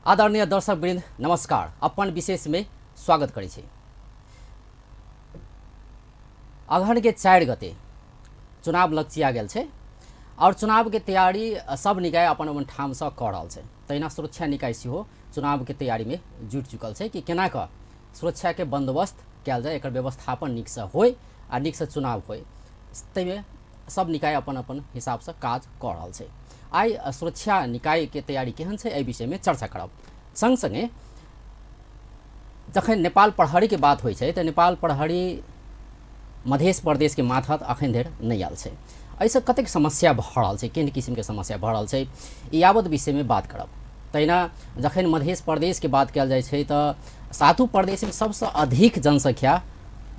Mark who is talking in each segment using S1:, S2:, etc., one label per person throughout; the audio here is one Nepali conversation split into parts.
S1: आदरणीय दर्शकवृन्द नमस्कार, अपन विशेष में स्वागत करै छी। अगहन के 4 गते चुनाव लक्षिया गेल छै और चुनाव के तैयारी सब निकाय अपन अपन ठाम से क रहल छै। तहिना सुरक्षा निकाय सेहो चुनाव के तैयारी में जुट चुकल छै कि केना क सुरक्षा के बंदोबस्त कयल जाय, एकर व्यवस्थापन नीक से होय आ नीक से चुनाव होय। तैमे सब निकाय अपन अपन हिसाब से काज क रहल छै। आई सुरक्षा निकाय के तैयारी केहन छै एहि विषय में चर्चा करब। संग संगे जखन नेपाल प्रहरी के बात होइ छै त नेपाल प्रहरी मध्य प्रदेश के माथत अखन धरि नहीं आयल छै। ऐसे कतेक समस्या भ रहल छै, केहन किसिम के समस्या भ रहल छै, यावत विषय में बात करब। तहिना जखन मध्य प्रदेश के बात कयल जाय छै त सातों प्रदेश में सबसे अधिक जनसंख्या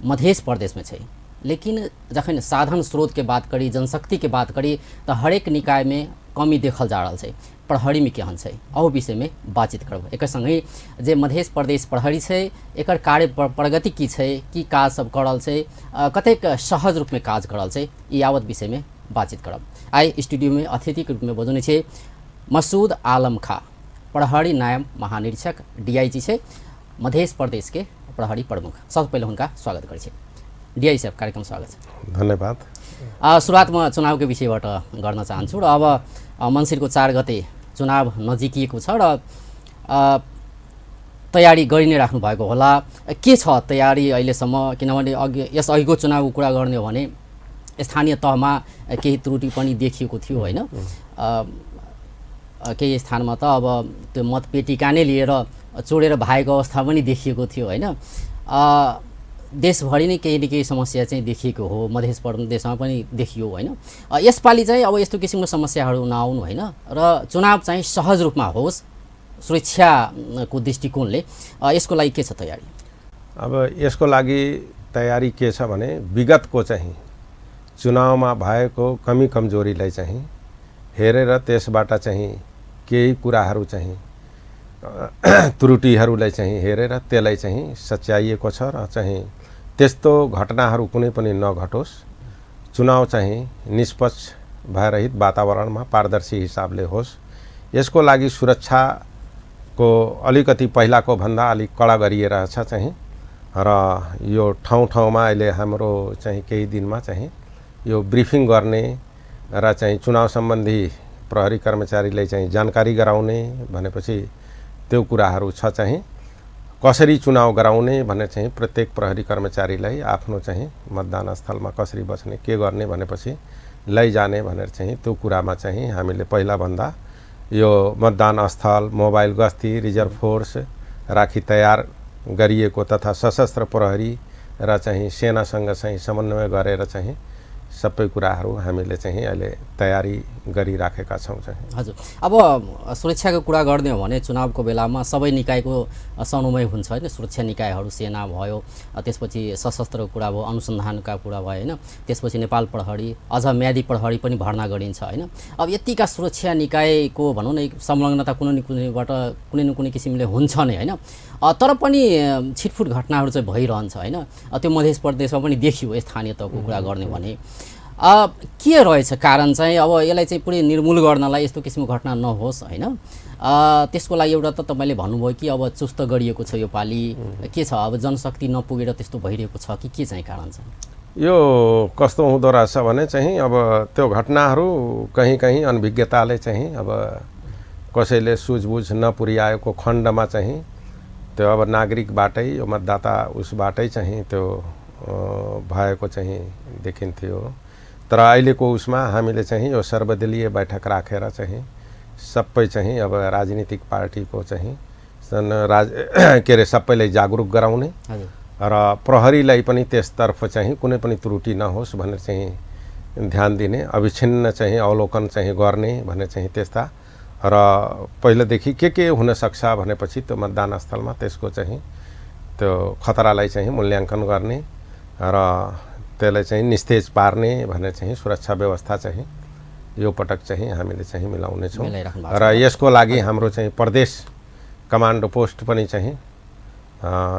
S1: मध्य प्रदेश में छै। लेकिन जखन साधन स्रोत के बात करी, जनशक्ति के बात करी तो हरेक निकाय में कमी देखल जा रहा है। प्रहरी में केहन छै अहू विषय में बातचीत करब। एक संगे जे मध्य प्रदेश प्रहरी छै एकर कार्य प्रगति की छै, की काज सब करल छै, कतेक सहज रूप में काज करल छै, यावत विषय में बातचीत करब। आई स्टूडियो में अतिथि के रूप में बजौने छै मसूद आलम खां, प्रहरी नायब महानिरीक्षक DIG छै, मध्य प्रदेश के प्रहरी प्रमुख। सबसे पहले उनका स्वागत करै छै। DIG साहब, कार्यक्रम स्वागत छ।
S2: धन्यवाद।
S1: सुरुवात में चुनाव के विषयबाट गर्न चाहन्छु र अब मङ्सिर को 4 गते चुनाव नजिकिएको छ र तयारी गरि नै राख्नु भएको होला। के छ तयारी अहिलेसम्म? किनभने यस अघिको चुनावको कुरा गर्ने हो भने स्थानीय तहमा केही त्रुटि पनि देखिएको थियो हैन। केही स्थानमा त अब त्यो मतपेटिका नै लिएर चोरेर भागेको अवस्था पनि देखिएको थियो हैन। देशभरि नै केही न केही समस्या चाहिँ देखिएको हो, मध्य प्रदेशमा पनि देखियो हैन। यसपालि चाहिँ अब यस्तो किसिमको समस्याहरू नआउनु हैन र चुनाव चाहिँ सहज रूपमा होस् सुरक्षाको दृष्टिकोणले यसको लागि के छ तयारी?
S2: अब यसको लागि तयारी के छ भने विगतको चाहिँ चुनावमा भएको कमी कमजोरीलाई चाहिँ हेरेर त्यसबाट चाहिँ केही कुराहरू चाहिँ त्रुटिहरूलाई चाहिँ हेरेर त्यसलाई चाहिँ सच्याइएको छ र चाहिँ त्यस्तो घटनाहरू कुनै पनि नघटोस्, चुनाव चाहिँ निष्पक्ष भयरहित वातावरणमा पारदर्शी हिसाबले होस्, यसको लागि सुरक्षाको अलिकति पहिलाको भन्दा अलिक कडा गरिरहेछ चाहिँ। र यो ठाउँ ठाउँमा अहिले हाम्रो चाहिँ केही दिनमा चाहिँ यो ब्रिफिङ गर्ने र चाहिँ चुनाव सम्बन्धी प्रहरी कर्मचारीलाई चाहिँ जानकारी गराउने भनेपछि त्यो कुराहरू छ। चाहिँ कसरी चुनाव गराउने भने चाहिँ प्रत्येक प्रहरी कर्मचारीलाई आफ्नो चाहिँ मतदान स्थलमा कसरी बस्ने, के गर्ने भनेपछि लैजाने भनेर चाहिँ त्यो कुरामा चाहिँ हामीले पहिला भन्दा यो मतदान स्थल, मोबाइल गस्ती, रिजर्भ फोर्स राखी तयार गरिएको तथा सशस्त्र प्रहरी र चाहिँ सेनासँग चाहिँ समन्वय गरेर चाहिँ सबै कुराहरू हामीले चाहिँ अहिले तयारी गरिराखेका छौँ चाहिँ।
S1: हजुर, अब सुरक्षाको कुरा गर्ने हो भने चुनावको बेलामा सबै निकायको समन्वय हुन्छ हैन। सुरक्षा निकायहरू सेना भयो, त्यसपछि सशस्त्रको कुरा भयो, अनुसन्धानका कुरा भयो हैन, त्यसपछि नेपाल प्रहरी, अझ म्यादी प्रहरी पनि भर्ना गरिन्छ हैन। अब यतिका सुरक्षा निकायको भनौँ न संलग्नता कुनै न कुनै किसिमले हुन्छ नै हैन। तर पनि छिटफुट घटनाहरू चाहिँ भइरहन्छ हैन। त्यो मध्य प्रदेशमा पनि देखियो स्थानीय तहको कुरा गर्ने भने। के रहेछ कारण चाहिँ अब यसलाई चाहिँ पुरै निर्मूल गर्नलाई यस्तो किसिमको घटना नहोस् हैन। त्यसको लागि एउटा त तपाईले भन्नुभयो कि अब चुस्त गरिएको छ यो पाली, के छ अब जनशक्ति नपुगेर त्यस्तो भइरहेको छ कि के चाहिँ कारण छ?
S2: यो कस्तो हुँदो रहेछ भने चाहिँ अब त्यो घटनाहरू कहीँ कहीँ अनभिज्ञताले चाहिँ अब कसैले सुझबुझ नपुर्याएको खण्डमा चाहिँ त्यो अब नागरिकबाटै यो मतदाता उसबाटै चाहिँ त्यो भएको चाहिँ देखिन्थ्यो। तर अहिलेको उसमा हामीले चाहिँ यो सर्वदलीय बैठक राखेर चाहिँ सबै चाहिँ अब राजनीतिक पार्टीको चाहिँ के अरे सबैलाई जागरुक गराउने र प्रहरीलाई पनि त्यसतर्फ चाहिँ कुनै पनि त्रुटि नहोस् भनेर चाहिँ ध्यान दिने, अविच्छिन्न चाहिँ अवलोकन चाहिँ गर्ने भने चाहिँ त्यस्ता र पहिलेदेखि के हुनसक्छ भनेपछि त्यो मतदान स्थलमा त्यसको चाहिँ त्यो खतरालाई चाहिँ मूल्याङ्कन गर्ने र त्यसलाई चाहिँ निस्तेज पार्ने भनेर चाहिँ सुरक्षा व्यवस्था चाहिँ यो पटक चाहिँ हामीले चाहिँ मिलाउनेछौँ। र यसको लागि हाम्रो चाहिँ प्रदेश कमान्डो पोस्ट पनि चाहिँ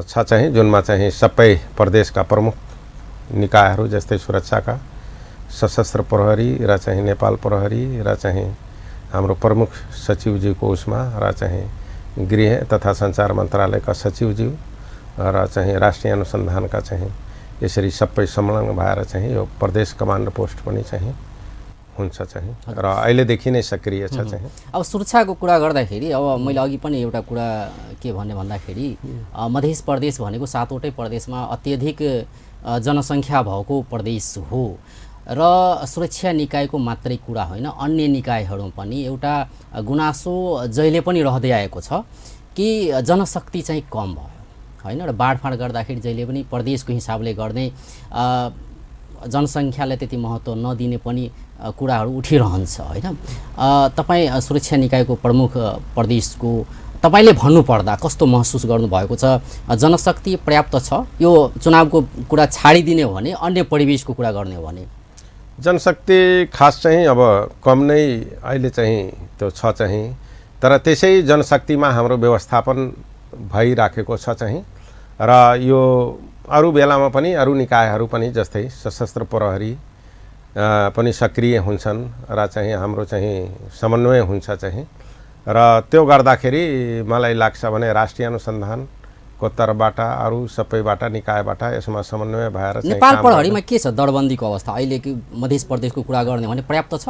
S2: छ चाहिँ, जुनमा चाहिँ सबै प्रदेशका प्रमुख निकायहरू जस्तै सुरक्षाका सशस्त्र प्रहरी र चाहिँ नेपाल प्रहरी र चाहिँ हाम्रो प्रमुख सचिवजीको उसमा र चाहिँ गृह तथा सञ्चार मन्त्रालयका सचिवज्यू र चाहिँ राष्ट्रिय अनुसन्धानका चाहिँ यसरी सबै संलग्न भएर चाहिँ यो प्रदेश कमान्डर पोस्ट पनि चाहिँ हुन्छ चाहिँ र अहिलेदेखि नै सक्रिय छ चाहिँ।
S1: अब सुरक्षाको कुरा गर्दाखेरि अब मैले अघि पनि एउटा कुरा के भन्ने भन्दाखेरि मध्य प्रदेश भनेको 7वटै प्रदेशमा अत्यधिक जनसङ्ख्या भएको प्रदेश हो र सुरक्षा निकायको मात्रै कुरा होइन, अन्य निकायहरूमा पनि एउटा गुनासो जहिले पनि रहँदै आएको छ कि जनशक्ति चाहिँ कम भयो होइन र बाँडफाँड गर्दाखेरि जहिले पनि प्रदेशको हिसाबले गर्ने जनसङ्ख्यालाई त्यति महत्त्व नदिने पनि कुराहरू उठिरहन्छ होइन। तपाईँ सुरक्षा निकायको प्रमुख प्रदेशको तपाईले भन्नुपर्दा कस्तो महसुस गर्नुभएको छ? जनशक्ति पर्याप्त छ? यो चुनावको कुरा छाडिदिने हो भने अन्य परिवेशको कुरा गर्ने हो भने?
S2: जनशक्ति खास चाहिँ अब कम नै अहिले चाहिँ त्यो छ चाहिँ, तर त्यसै जनशक्तिमा हाम्रो व्यवस्थापन भइराखेको छ चाहिँ र यो अरू बेलामा पनि अरू निकायहरू पनि जस्तै सशस्त्र प्रहरी पनि सक्रिय हुन्छन् र चाहिँ हाम्रो चाहिँ समन्वय हुन्छ चाहिँ र त्यो गर्दाखेरि मलाई लाग्छ भने राष्ट्रिय अनुसन्धानको तर्फबाट अरू सबैबाट निकायबाट यसमा समन्वय भएर चाहिँ
S1: नेपाल प्रहरीमा के छ दरबन्दीको अवस्था? अहिले मध्य प्रदेशको कुरा गर्ने भने पर्याप्त छ?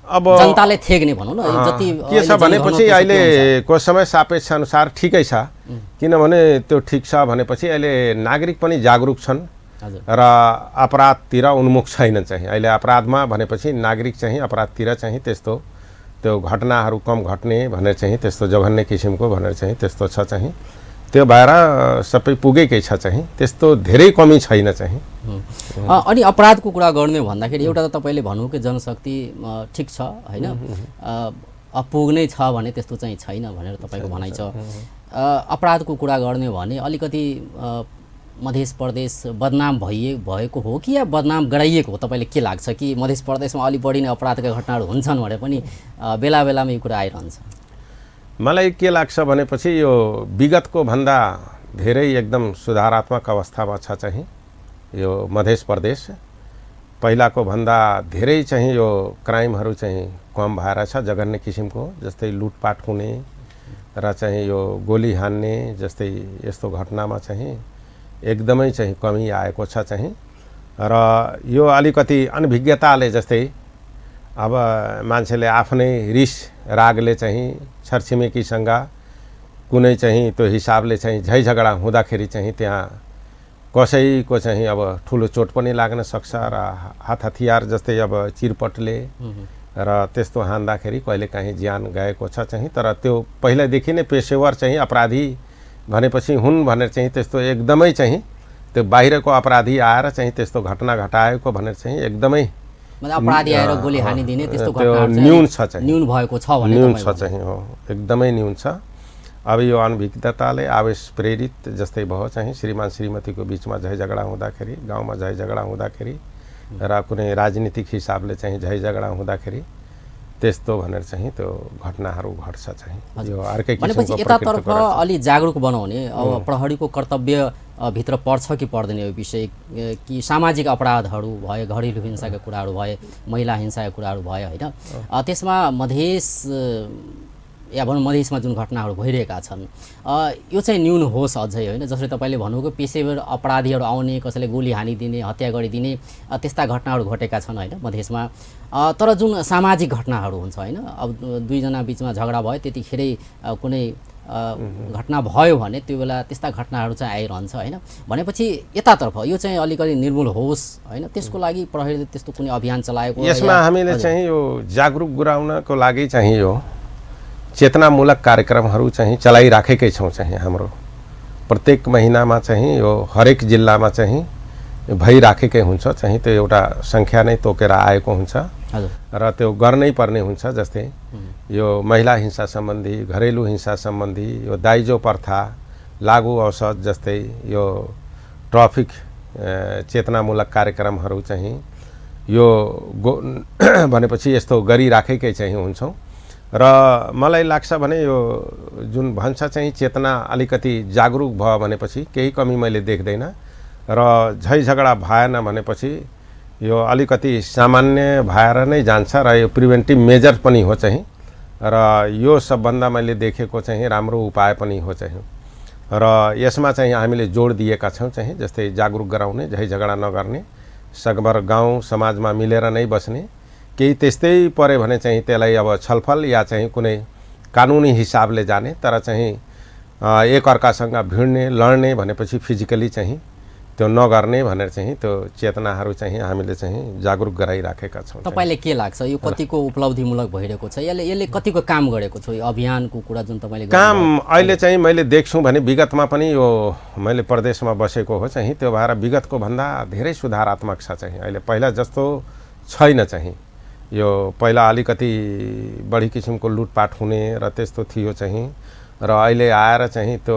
S2: अब
S1: जनताले थेग्ने भनौँ न जति
S2: के छ भनेपछि अहिलेको समय सापेक्ष अनुसार ठिकै छ, किनभने त्यो ठिक छ भनेपछि अहिले नागरिक पनि जागरुक छन् र अपराधतिर उन्मुख छैनन् चाहिँ। अहिले अपराधमा भनेपछि नागरिक चाहिँ अपराधतिर चाहिँ त्यस्तो त्यो घटनाहरू कम घट्ने भनेर चाहिँ त्यस्तो जघन्य किसिमको भनेर चाहिँ त्यस्तो छ चाहिँ, त्यो भएर सबै पुगेकै छ चाहिँ, त्यस्तो धेरै कमी छैन चाहिँ।
S1: अनि अपराधको कुरा गर्ने भन्दाखेरि एउटा त तपाईँले भन्नुभयो कि जनशक्ति ठिक छ होइन, पुग्नै छ भने त्यस्तो चाहिँ छैन भनेर तपाईँको भनाइ छ। अपराधको कुरा गर्ने हो भने अलिकति मध्य प्रदेश बदनाम भएको हो कि या बदनाम गराइएको हो? तपाईँले के लाग्छ कि मध्य प्रदेशमा अलि बढी नै अपराधका घटनाहरू हुन्छन् भने पनि बेला बेलामा यो कुरा आइरहन्छ?
S2: मलाई के लाग्छ भनेपछि यो विगतको भन्दा धेरै एकदम सुधारात्मक अवस्थामा छ चाहिँ यो मध्य प्रदेश। पहिलाको भन्दा धेरै चाहिँ यो क्राइमहरू चाहिँ कम भएर छ, जघन्य किसिमको जस्तै लुटपाट हुने र चाहिँ यो गोली हान्ने जस्तै यस्तो घटनामा चाहिँ एकदमै चाहिँ कमी आएको छ चाहिँ र यो अलिकति अनभिज्ञताले जस्तै अब मान्छेले आफ्नै रिस रागले चाहिँ छरछिमेकीसँग कुनै चाहिँ त्यो हिसाबले चाहिँ झै झगडा हुँदाखेरि चाहिँ त्यहाँ कसैको चाहिँ अब ठुलो चोट पनि लाग्न सक्छ र हात हतियार जस्तै अब चिरपटले र त्यस्तो हान्दाखेरि कहिलेकाहीँ ज्यान गएको छ चाहिँ। तर त्यो पहिलादेखि नै पेसेवर चाहिँ अपराधी भनेपछि हुन् भनेर चाहिँ त्यस्तो एकदमै चाहिँ त्यो बाहिरको अपराधी आएर चाहिँ त्यस्तो घटना घटाएको भनेर चाहिँ एकदमै
S1: अपराधी आएर गोली हानिदिने त्यस्तो
S2: घटनाहरू न्यून छ चाहिँ,
S1: न्यून भएको छ भने
S2: न्यून छ चाहिँ हो, एकदमै न्यून छ। अब यो अनभिज्ञताले आवेश प्रेरित जस्तै भयो चाहिँ श्रीमान श्रीमतीको बिचमा झै झगडा हुँदाखेरि, गाउँमा झै झगडा हुँदाखेरि र कुनै राजनीतिक हिसाबले चाहिँ झै झगडा हुँदाखेरि त्यस्तो भनेर चाहिँ त्यो घटनाहरू घट्छ चाहिँ। यो अर्कै
S1: किसिमको यतातर्फ अलि जागरुक बनाउने अब प्रहरीको कर्तव्य भित्र पर्छ कि पर्दैन यो विषय कि सामाजिक अपराधहरू भए, घरेलु हिंसाका कुराहरू भए, महिला हिंसाका कुराहरू भए होइन, त्यसमा मधेस या भनौँ मधेसमा जुन घटनाहरू भइरहेका छन् यो चाहिँ न्यून होस् अझै होइन। जसरी तपाईँले भन्नुभयो पेसेवर अपराधीहरू आउने, कसैले गोली हानिदिने, हत्या गरिदिने त्यस्ता घटनाहरू घटेका छन् होइन मधेसमा। तर जुन सामाजिक घटनाहरू हुन्छ होइन, अब दुईजना बिचमा झगडा भयो त्यतिखेरै कुनै घटना भयो भने त्यो बेला त्यस्ता घटनाहरू चाहिँ आइरहन्छ होइन। भनेपछि यतातर्फ यो चाहिँ अलिकति निर्मूल होस् होइन, त्यसको लागि प्रहरीले त्यस्तो कुनै अभियान चलाएको?
S2: यसमा हामीले चाहिँ यो जागरुक गराउनको लागि चाहिँ यो चेतनामूलक कार्यक्रमहरू चाहिँ चलाइराखेकै छौँ चाहिँ। हाम्रो प्रत्येक महिनामा चाहिँ यो हरेक जिल्लामा चाहिँ भइराखेकै हुन्छ चाहिँ, त्यो एउटा सङ्ख्या नै तोकेर आएको हुन्छ र त्यो गर्नै पर्ने हुन्छ। जस्तै यो महिला हिंसा सम्बन्धी, घरेलु हिंसा सम्बन्धी, यो दाइजो प्रथा, लागु औषध जस्तै यो ट्राफिक चेतनामूलक कार्यक्रमहरू चाहिँ यो भनेपछि यस्तो गरिराखेकै चाहिँ हुन्छौँ। र मलाई लाग्छ भने यो जुन भन्छ चाहिँ चेतना अलिकति जागरुक भयो भनेपछि केही कमी मैले देख्दैन र झै झगडा भएन भनेपछि यो अलिकति सामान्य भएर नै जान्छ र यो प्रिभेन्टिभ मेजर पनि हो चाहिँ। र यो सबभन्दा मैले देखेको चाहिँ राम्रो उपाय पनि हो चाहिँ र यसमा चाहिँ हामीले जोड दिएका छौँ चाहिँ जस्तै जागरुक गराउने, झै झगडा नगर्ने, सकभर गाउँ समाजमा मिलेर नै बस्ने, केही त्यस्तै परे भने चाहिँ त्यसलाई अब छलफल या चाहिँ कुनै कानुनी हिसाबले जाने, तर चाहिँ एकअर्कासँग भिड्ने लड्ने भनेपछि फिजिकली चाहिँ त्यो नगर्ने भनेर चाहिँ त्यो चेतनाहरू चाहिँ हामीले चाहिँ जागरुक गराइराखेका छौँ।
S1: तपाईँले के लाग्छ यो कतिको उपलब्धिमूलक भइरहेको छ, यसले कतिको काम गरेको छ? यो अभियानको कुरा जुन तपाईँले
S2: काम अहिले चाहिँ मैले देख्छु भने विगतमा पनि यो मैले प्रदेशमा बसेको हो चाहिँ त्यो भएर विगतको भन्दा धेरै सुधारात्मक छ चाहिँ। अहिले पहिला जस्तो छैन चाहिँ, यो पहिला अलिकति बढी किसिमको लुटपाट हुने र त्यस्तो थियो चाहिँ, र अहिले आएर चाहिँ त्यो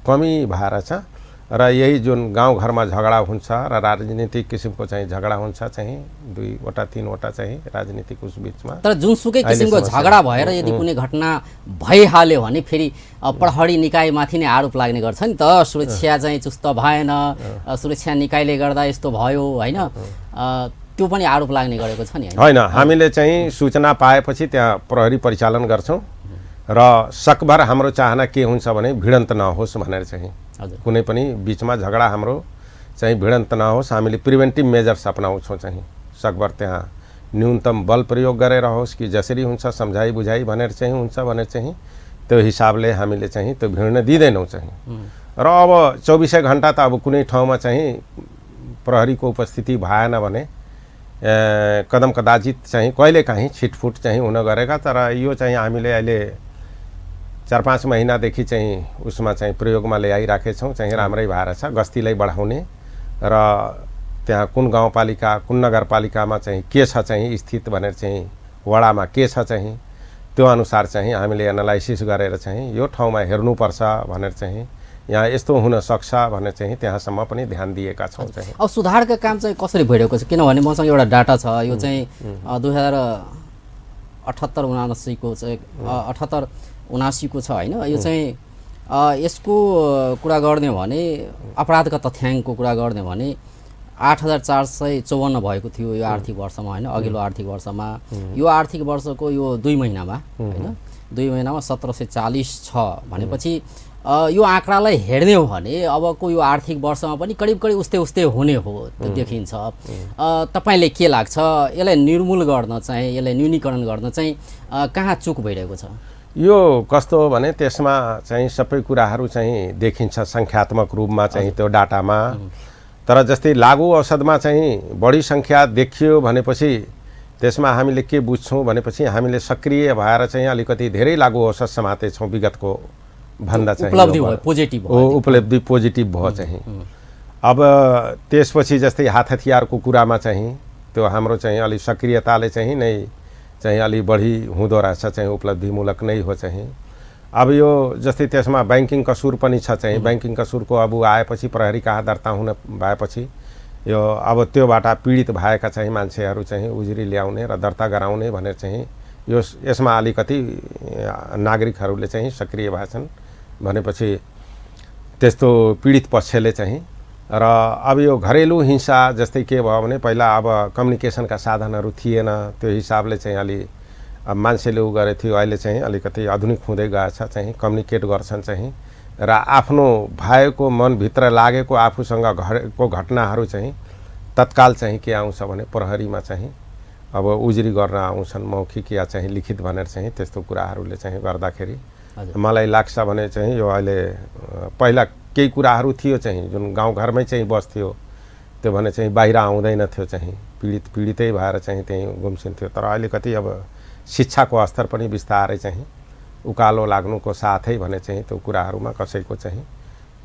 S2: कमी भएर छ। र यही जुन गाउँघरमा झगडा हुन्छ र राजनीतिक किसिमको चाहिँ झगडा हुन्छ चाहिँ 2वटा 3वटा चाहिँ राजनीतिक उस बिचमा,
S1: तर जुनसुकै किसिमको झगडा भएर यदि कुनै घटना भइहाल्यो भने फेरि प्रहरी निकायमाथि नै आरोप लाग्ने गर्छ नि त, सुरक्षा चाहिँ चुस्त भएन, सुरक्षा निकायले गर्दा यस्तो भयो होइन, त्यो पनि आरोप लाग्ने गरेको छ नि
S2: होइन। हामीले चाहिँ सूचना पाएपछि त्यहाँ प्रहरी परिचालन गर्छौँ र सकभर हाम्रो चाहना के हुन्छ भने भिडन्त नहोस् भनेर चाहिँ, कुनै पनि बिचमा झगडा हाम्रो चाहिँ भिडन्त नहोस्, हामीले प्रिभेन्टिभ मेजर्स अपनाउँछौँ चाहिँ। सकभर त्यहाँ न्यूनतम बल प्रयोग गरेर होस् कि जसरी हुन्छ सम्झाइ बुझाइ भनेर चाहिँ हुन्छ भनेर चाहिँ त्यो हिसाबले हामीले चाहिँ त्यो भिड्न दिँदैनौँ चाहिँ। र अब 24 घन्टा त अब कुनै ठाउँमा चाहिँ प्रहरीको उपस्थिति भएन भने कदम कदाचित चाहिँ कहिलेकाहीँ छिटफुट चाहिँ हुन गरेका, तर यो चाहिँ हामीले अहिले 4-5 महिनादेखि चाहिँ उसमा चाहिँ प्रयोगमा ल्याइराखेछौँ चाहिँ, राम्रै भएर छ। गस्तीलाई बढाउने र त्यहाँ कुन गाउँपालिका कुन नगरपालिकामा चाहिँ के छ चाहिँ स्थित भनेर चाहिँ वडामा के छ चाहिँ त्यो अनुसार चाहिँ हामीले एनालाइसिस गरेर चाहिँ यो ठाउँमा हेर्नुपर्छ भनेर चाहिँ यहाँ यस्तो हुन सक्छ भनेर चाहिँ त्यहाँसम्म पनि ध्यान दिएका छौँ चाहिँ।
S1: अब सुधारका काम चाहिँ कसरी भइरहेको छ? किनभने मसँग एउटा डाटा छ, यो चाहिँ 2078-79 को चाहिँ 78-79 को छ होइन। यो चाहिँ यसको कुरा गर्ने भने अपराधका तथ्याङ्कको कुरा गर्ने भने 8454 भएको थियो यो आर्थिक वर्षमा होइन, अघिल्लो आर्थिक वर्षमा। यो आर्थिक वर्षको यो 2 महिनामा होइन, 2 महिनामा 1740 छ भनेपछि यो आँकडालाई हेर्ने हो भने अबको यो आर्थिक वर्षमा पनि करिब करिब उस्तै हुने हो त्यो देखिन्छ। तपाईँले के लाग्छ यसलाई निर्मूल गर्न चाहिँ, यसलाई न्यूनीकरण गर्न चाहिँ कहाँ चुक भइरहेको छ?
S2: यो कस्तो हो भने त्यसमा चाहिँ सबै कुराहरू चाहिँ देखिन्छ सङ्ख्यात्मक रूपमा चाहिँ त्यो डाटामा, तर जस्तै लागु औषधमा चाहिँ बढी सङ्ख्या देखियो भनेपछि त्यसमा हामीले के बुझ्छौँ भनेपछि हामीले सक्रिय भएर चाहिँ अलिकति धेरै लागु औषध समातेछौँ विगतको भन्दा चाहिँ उपलब्धि पोजिटिभ भयो चाहिँ। अब त्यसपछि जस्तै हात हतियारको कुरामा चाहिँ त्यो हाम्रो चाहिँ अलि सक्रियताले चाहिँ नै चाहिँ अलि बढी हुँदो रहेछ चाहिँ, उपलब्धिमूलक नै हो चाहिँ। अब यो जस्तै त्यसमा ब्याङ्किङ कसुर पनि छ चाहिँ, ब्याङ्किङ कसुरको अब आएपछि प्रहरी कहाँ दर्ता हुन भएपछि यो अब त्योबाट पीडित भएका चाहिँ मान्छेहरू चाहिँ उजुरी ल्याउने र दर्ता गराउने भनेर चाहिँ यो यसमा अलिकति नागरिकहरूले चाहिँ सक्रिय भएछन् भनेपछि त्यस्तो पीडित पक्षले चाहिँ। र अब यो घरेलु हिंसा जस्तै के भयो भने पहिला अब कम्युनिकेसनका साधनहरू थिएन, त्यो हिसाबले चाहिँ अलि अब मान्छेले उ गरे थियो, अहिले चाहिँ अलिकति आधुनिक हुँदै गएछ चाहिँ, कम्युनिकेट गर्छन् चाहिँ र आफ्नो भएको मनभित्र लागेको आफूसँग घरेको घटनाहरू चाहिँ तत्काल चाहिँ के आउँछ भने प्रहरीमा चाहिँ अब उजुरी गर्न आउँछन्, मौखिक या चाहिँ लिखित भनेर चाहिँ त्यस्तो कुराहरूले चाहिँ गर्दाखेरि मलाई लाग्छ भने चाहिँ यो अहिले पहिला केही कुराहरू थियो चाहिँ जुन गाउँघरमै चाहिँ बस्थ्यो त्यो भने चाहिँ बाहिर आउँदैन थियो चाहिँ, पीडितै भएर चाहिँ त्यहीँ गुम्सिन्थ्यो। तर अलिकति अब शिक्षाको स्तर पनि बिस्तारै चाहिँ उकालो लाग्नुको साथै भने चाहिँ त्यो कुराहरूमा कसैको चाहिँ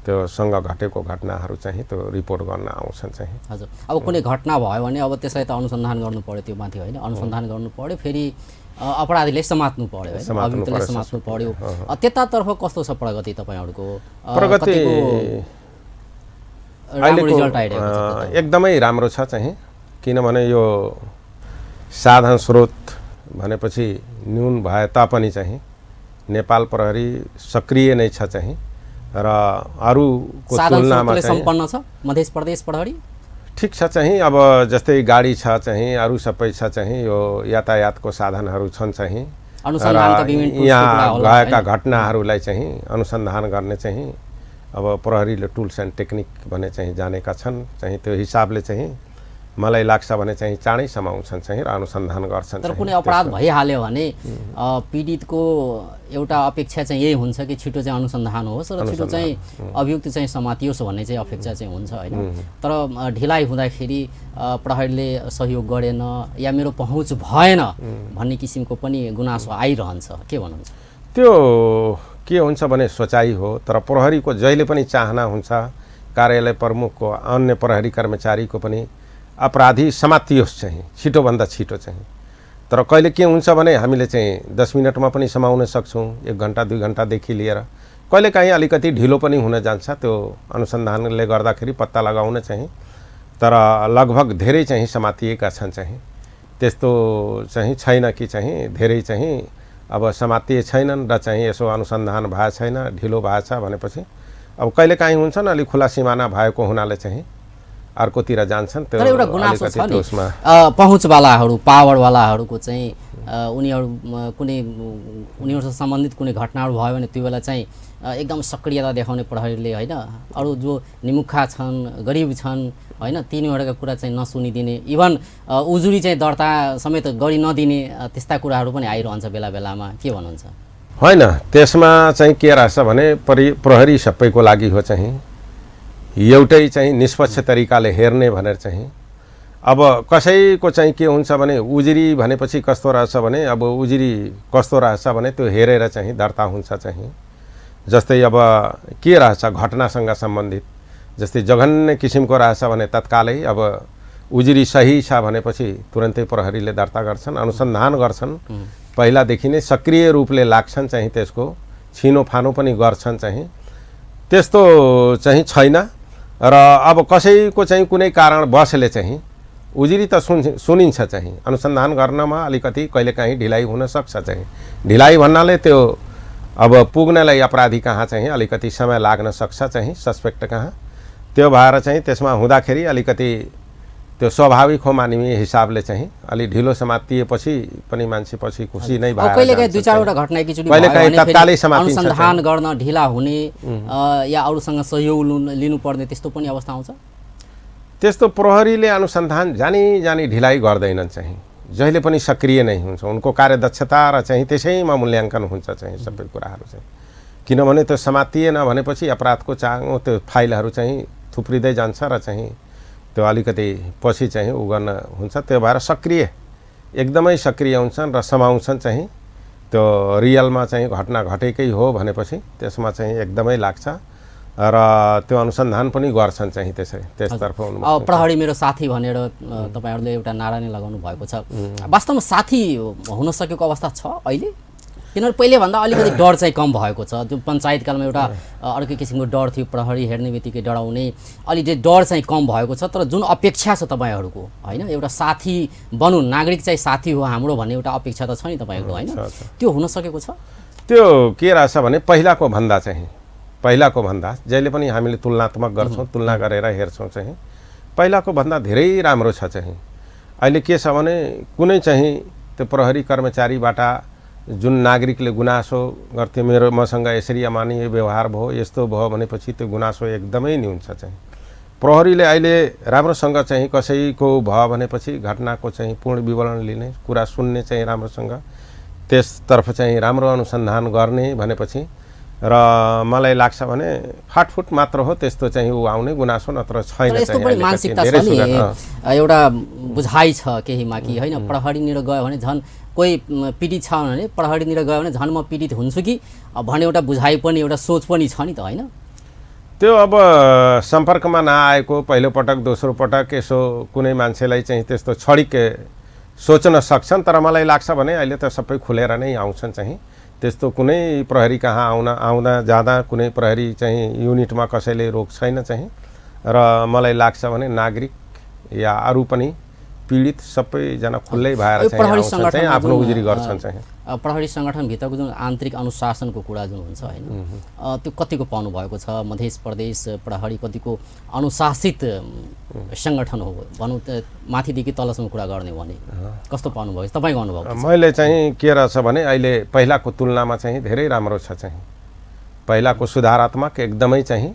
S2: त्यो सँग घटेको घटनाहरू चाहिँ त्यो रिपोर्ट गर्न आउँछन् चाहिँ।
S1: हजुर, अब कुनै घटना भयो भने अब त्यसलाई त अनुसन्धान गर्नु पर्यो, त्यो माथि होइन अनुसन्धान गर्नु पर्यो, फेरि अपराधीले समात्नु पर्यो होइन, अभियुक्तले समात्नु पर्यो। त्यतातर्फ कस्तो छ प्रगति तपाईँहरूको?
S2: प्रगति
S1: रिजल्ट आइरहेको छ?
S2: एकदमै राम्रो छ चाहिँ, किनभने यो साधन स्रोत भनेपछि न्यून भए तापनि चाहिँ नेपाल प्रहरी सक्रिय नै छ चाहिँ र अरूको तुलनामा चाहिँ
S1: सम्पन्न छ मध्य प्रदेश प्रहरी
S2: ठिक छ चाहिँ। अब जस्तै गाडी छ चाहिँ, अरू सबै छ चाहिँ, यो यातायातको साधनहरू छन् चाहिँ,
S1: अनुसन्धानका विभिन्न टुल्सको कुरा
S2: यहाँ
S1: होला
S2: गएका
S1: हैन?
S2: घटनाहरूलाई चाहिँ अनुसन्धान गर्ने चाहिँ अब प्रहरीले टुल्स एन्ड टेक्निक भने चाहिँ जानेका छन् चाहिँ त्यो हिसाबले चाहिँ मलाई लाग्छ भने चाहिँ चाँडै समाउँछन् चाहिँ र अनुसन्धान गर्छन्
S1: तर
S2: चाहिँ।
S1: कुनै अपराध भइहाल्यो भने पीडितको एउटा अपेक्षा चाहिँ यही हुन्छ कि छिटो चाहिँ अनुसन्धान होस् र छिटो चाहिँ अभियुक्त चाहिँ समातियोस् भन्ने चाहिँ अपेक्षा चाहिँ हुन्छ हैन? तर ढिलाइ हुँदाखेरि प्रहरीले सहयोग गरेन या मेरो पहुँच भएन भन्ने किसिमको पनि गुनासो आइरहन्छ, के भन्नुहुन्छ?
S2: त्यो के हुन्छ भने सोचाइ हो, तर प्रहरीको जहिले पनि चाहना हुन्छ कार्यालय प्रमुखको अन्य प्रहरी कर्मचारीको पनि अपराधी समातियोस् चाहिँ छिटोभन्दा छिटो चाहिँ। तर कहिले के हुन्छ भने हामीले चाहिँ 10 मिनटमा पनि समाउन सक्छौँ, 1 घन्टा 2 घन्टादेखि लिएर कहिलेकाहीँ अलिकति ढिलो पनि हुन जान्छ त्यो अनुसन्धानले गर्दाखेरि पत्ता लगाउन चाहिँ। तर लगभग धेरै चाहिँ समातिएका छन् चाहिँ, त्यस्तो चाहिँ छैन कि चाहिँ धेरै चाहिँ अब समातिए छैनन् र चाहिँ यसो अनुसन्धान भएको छैन, ढिलो भएको छ भनेपछि अब कहिलेकाहीँ हुन्छ नि अलिक खुला सिमाना भएको हुनाले चाहिँ अर्कोतिर जान्छन्। त्यो
S1: तर एउटा गुनासो छ नि
S2: उसमा
S1: पहुँचवालाहरू पावरवालाहरूको चाहिँ उनीहरू कुनै उनीहरूसँग सम्बन्धित कुनै घटनाहरू भयो भने त्यो बेला चाहिँ एकदम सक्रियता देखाउने प्रहरीले हैन, अरू जो निमुखा छन् गरिब छन् हैन तिनीहरूका कुरा चाहिँ नसुनिदिने, इभन उजुरी चाहिँ दर्ता समेत गरी नदिने त्यस्ता कुराहरू पनि आइरहन्छ बेला बेलामा, के भन्नुहुन्छ?
S2: होइन, त्यसमा चाहिँ के रहेछ भने प्रहरी सबैको लागि हो चाहिँ एउटै चाहिँ निष्पक्ष तरिकाले हेर्ने भनेर चाहिँ। अब कसैको चाहिँ के हुन्छ भने उजुरी भनेपछि कस्तो रहेछ भने अब उजुरी कस्तो रहेछ भने त्यो हेरेर चाहिँ दर्ता हुन्छ चाहिँ। जस्तै अब के रहेछ घटनासँग सम्बन्धित जस्तै जघन्य किसिमको रहेछ भने तत्कालै अब उजुरी सही छ भनेपछि तुरन्तै प्रहरीले दर्ता गर्छन्, अनुसन्धान गर्छन्, पहिलादेखि नै सक्रिय रूपले लाग्छन् चाहिँ, त्यसको छिनोफानो पनि गर्छन् चाहिँ। त्यस्तो चाहिँ छैन र अब कसैको चाहिँ कुनै कारणवशले चाहिँ उजुरी त सुनिन्छ चाहिँ, अनुसन्धान गर्नमा अलिकति कहिलेकाहीँ ढिलाइ हुन सक्छ चाहिँ। ढिलाइ भन्नाले त्यो अब पुग्नलाई अपराधी कहाँ चाहिँ अलिकति समय लाग्न सक्छ चाहिँ, सस्पेक्ट कहाँ। त्यो भएर चाहिँ त्यसमा हुँदाखेरि अलिकति त्यो स्वाभाविक हो मानवीय हिसाबले चाहिँ अलि ढिलो समातिएपछि पनि मान्छे पछि खुसी नै भएर
S1: कहिलेकाहीँ 2-4 वटा घटना एकैचोटि अनुसन्धान गर्न ढिला हुने या अरूसँग सहयोग लिनुपर्ने त्यस्तो पनि अवस्था आउँछ।
S2: त्यस्तो प्रहरीले अनुसन्धान जानी ढिलाइ गर्दैनन् चाहिँ, जहिले पनि सक्रिय नै हुन्छ। उनको कार्यदक्षता र चाहिँ त्यसैमा मूल्याङ्कन हुन्छ चाहिँ सबै कुराहरू चाहिँ। किनभने त्यो समातिएन भनेपछि अपराधको चाङो त्यो फाइलहरू चाहिँ थुप्रिँदै जान्छ र चाहिँ त्यो अलिकति पछि चाहिँ उ गर्न हुन्छ। त्यो भएर सक्रिय एकदमै सक्रिय हुन्छन् र समाउँछन् चाहिँ। त्यो रियलमा चाहिँ घटना घटेकै हो भनेपछि त्यसमा चाहिँ एकदमै लाग्छ र त्यो अनुसन्धान पनि गर्छन् चाहिँ त्यसतर्फ।
S1: प्रहरी मेरो साथी भनेर तपाईहरुले एउटा नारा नै लगाउनु भएको छ, वास्तवमा साथी हुन सकेको अवस्था छ अहिले? किनभने पहिलेभन्दा अलिकति डर चाहिँ कम भएको छ। त्यो पञ्चायतकालमा एउटा अर्कै किसिमको डर थियो, प्रहरी हेर्ने बित्तिकै डराउने, अलिकति डर चाहिँ कम भएको छ। तर जुन अपेक्षा छ तपाईहरुको हैन, एउटा साथी बनु, नागरिक चाहिँ साथी हो हाम्रो भन्ने एउटा अपेक्षा त छ नि तपाईहरुको हैन, त्यो हुन सकेको छ? त्यो
S2: के रहेछ भने पहिलाको भन्दा जहिले पनि हामीले तुलनात्मक गर्छौँ, तुलना गरेर हेर्छौँ चाहिँ पहिलाको भन्दा धेरै राम्रो छ चाहिँ। अहिले के छ भने कुनै चाहिँ त्यो प्रहरी कर्मचारीबाट जुन नागरिकले गुनासो गर्थे, मेरो मसँग यसरी अमानवीय व्यवहार भयो, यस्तो भयो भनेपछि त्यो गुनासो एकदमै नि हुन्छ चाहिँ। प्रहरीले अहिले राम्रोसँग चाहिँ कसैको भयो भनेपछि घटनाको चाहिँ पूर्ण विवरण लिने, कुरा सुन्ने चाहिँ राम्रोसँग, त्यसतर्फ चाहिँ राम्रो अनुसन्धान गर्ने भनेपछि र मलाई लाग्छ भने फाटफुट मात्र हो त्यस्तो चाहिँ उ आउने गुनासो, नत्र छैन।
S1: यस्तो पनि मानसिकता छ नि, एउटा बुझाइ छ केहीमा कि हैन, प्रहरीनिर गयो भने झन् कोही पीडित छ भने प्रहरीनिर गयो भने झन् म पीडित हुन्छु कि भन्ने एउटा बुझाइ पनि, एउटा सोच पनि छ नि त हैन?
S2: त्यो अब सम्पर्कमा नआएको पहिलो पटक दोस्रो पटक यसो कुनै मान्छेलाई चाहिँ त्यस्तो छडिक सोच्न सक्छन्। तर मलाई लाग्छ भने अहिले त सबै खुलेर नै आउँछन् चाहिँ। त्यस्तो कुनै प्रहरी कहाँ आउँदा जाँदा कुनै प्रहरी चाहिँ युनिटमा कसैले रोक छैन चाहिँ। र मलाई लाग्छ भने नागरिक या अरू पनि पीडित सबैजना खुल्लै भएर
S1: यो
S2: चाहिँ
S1: प्रहरी
S2: आउँछन् चाहिँ
S1: सङ्गठनमा
S2: आफ्नो
S1: जुन,
S2: उजुरी गर्छन् चाहिँ
S1: प्रहरी सङ्गठनभित्रको जुन आन्तरिक अनुशासनको कुरा जुन हुन्छ होइन, त्यो कतिको पाउनु भएको छ? मध्य प्रदेश प्रहरी कतिको अनुशासित सङ्गठन हो भनौँ त, माथिदेखि तलसम्म कुरा गर्ने भने कस्तो पाउनुभयो तपाईँको अनुभव?
S2: मैले चाहिँ के रहेछ भने अहिले पहिलाको तुलनामा चाहिँ धेरै राम्रो छ चाहिँ। पहिलाको सुधारात्मक एकदमै चाहिँ,